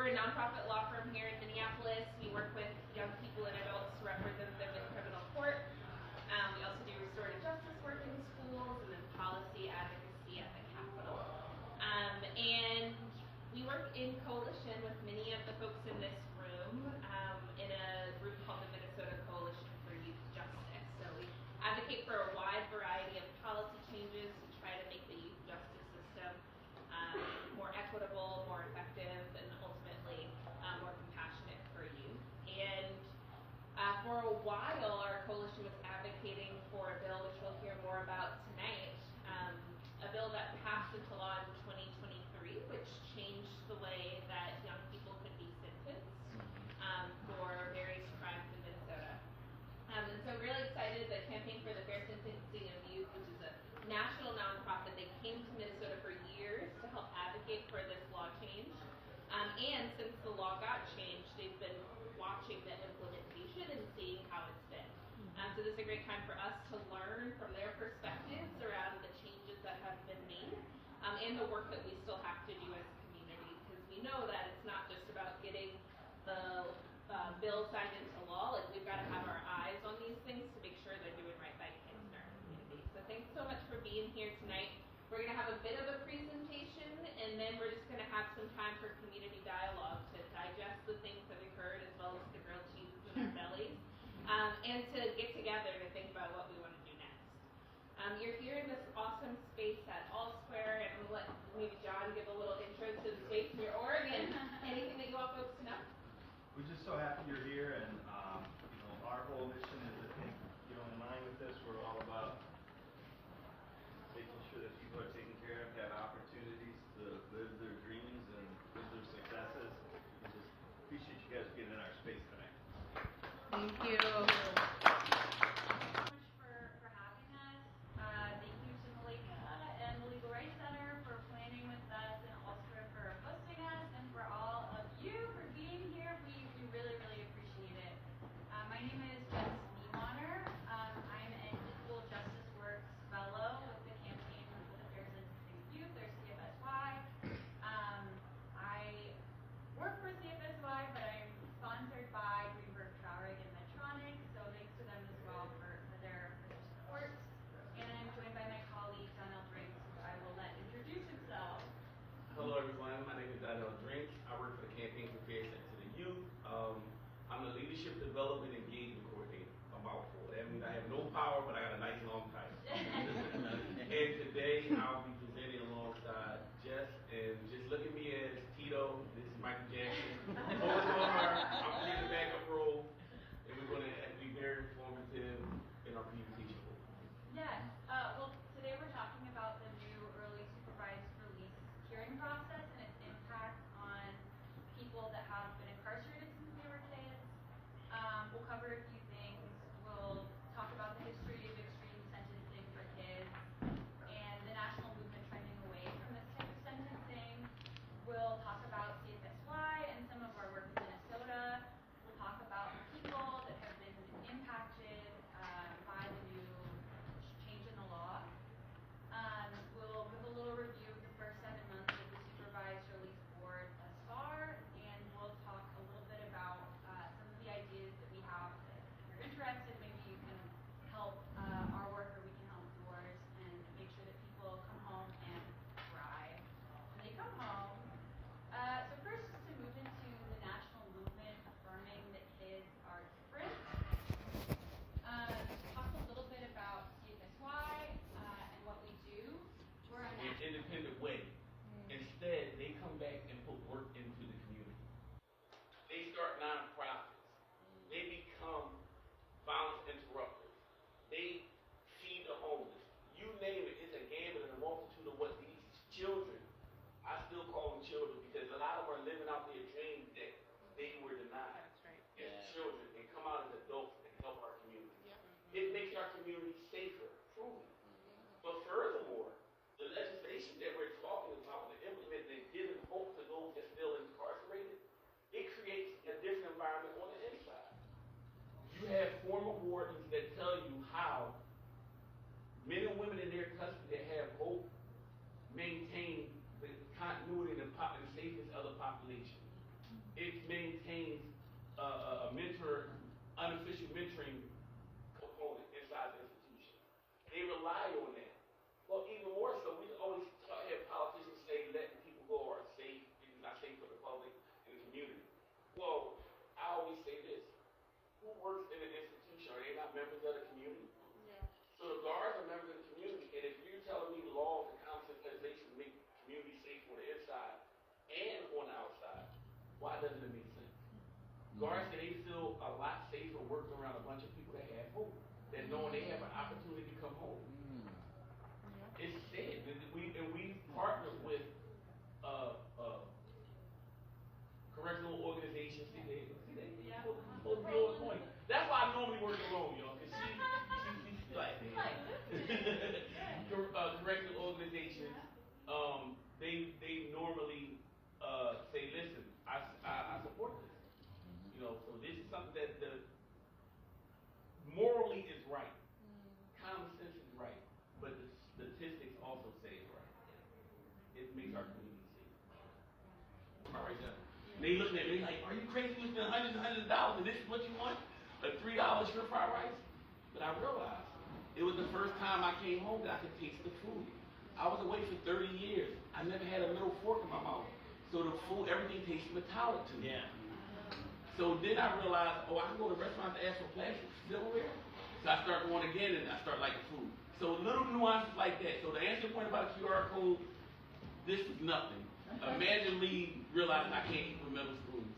we're a nonprofit law firm here in Minneapolis. We work with young people and adults to represent them in criminal court. We also do restorative justice work in schools and then policy advocacy at the Capitol. And we work in coalition with many of the folks in this room in a group called the Minnesota Coalition for Youth Justice. So we advocate for a wide variety of policy changes to try to make the youth justice system more equitable, more effective, and ultimately more compassionate for youth. And for a while, our coalition was advocating for a bill, which we'll hear more about tonight, a bill that passed into law in 2023, which changed the way that young people could be sentenced for various crimes in Minnesota. And so I'm really excited. The Campaign for the Fair Sentencing of Youth, which is a national nonprofit, they came to Minnesota for years to help advocate for this law change. And since the law got changed, they've been watching the implementation and seeing how it's been. So this is a great time for us to learn from their perspectives around the changes that have been made and the work that we still have to do as a community, because we know that it's not just about getting the bill signed into law. Like, we've got to have our eyes on these things to make sure they're doing right by kids in our community. So thanks so much for being here tonight. We're going to have a bit of a presentation, and then we're just going to have some time for community dialogue to digest the things that we've heard, as well as the grilled cheeses in our bellies, and to get together to think about what we want to do next. You're here in this awesome space at All Square, and I'm going to let maybe John give a little intro to the space in your org and anything that you want folks to know. We're just so happy you're here, and our whole mission is, I think, in line with this. We're all about making sure that people are taken care of, have opportunities to live their dreams and live their successes. We just appreciate you guys being in our space tonight. Thank you. So much for having us. Thank you to Malika and the Legal Rights Center for planning with us, and also for hosting us, and for all of you for being here. We really, really appreciate it. My name is Jess Niemanner. I'm an Equal Justice Works Fellow with the Campaign for the Fair Sentencing of Youth, or CFSY. I work for CFSY, but I'm sponsored by Greenberg Traurig and Medtronic, so thanks to them as well for their support. And I'm joined by my colleague, Donnell Drink, who I will let introduce himself. Hello everyone, my name is Donnell Drink. I work for the Campaign for Fair Sentencing of Youth. I'm the Leadership Development Engagement Coordinator, a mouthful. That means I have no power, but I got a nice long title. And today I'll be presenting alongside Jess, and just look at me as Tito. This is Michael Jackson. I'm playing the backup role, and we're going to be very informative in our presentation. Yes. Well, today we're talking about the new early supervised release hearing process and its impact on people that have been incarcerated since they were kids. We'll cover a few things. We'll talk about the history of extreme sentence unofficial mentoring component inside the institution. They rely on that. Well, even more so, we always have politicians say letting people go are safe, it's not safe for the public and the community. Well, I always say this: who works in an institution? Are they not members of the community? Yeah. So the guards are members of the community, and if you're telling me laws and common sense legislation make community safe on the inside and on the outside, why doesn't it make sense? Guards say they feel a lot safer working around a bunch of people that have hope, that knowing they have an opportunity to come home. It's sad. We partner with correctional organizations. See, they supposed to be on point. That's why I normally work alone, y'all, because she's like correctional organizations. They normally say, listen, I support this. You know, so this is something that morally is right. Common sense is right. But the statistics also say it's right. It makes our community safe. All right, now. They looking at me like, are you crazy? You spend hundreds and hundreds of dollars and this is what you want? A $3 shrimp fried rice? But I realized it was the first time I came home that I could taste the food. I was away for 30 years. I never had a middle fork in my mouth. So the food, everything tasted metallic to me. Yeah. So then I realized, oh, I can go to restaurants and ask for plastic silverware. So I start going again and I start liking food. So little nuances like that. So to answer your point about a QR code, this is nothing. Imagine me realizing I can't eat with metal spoons.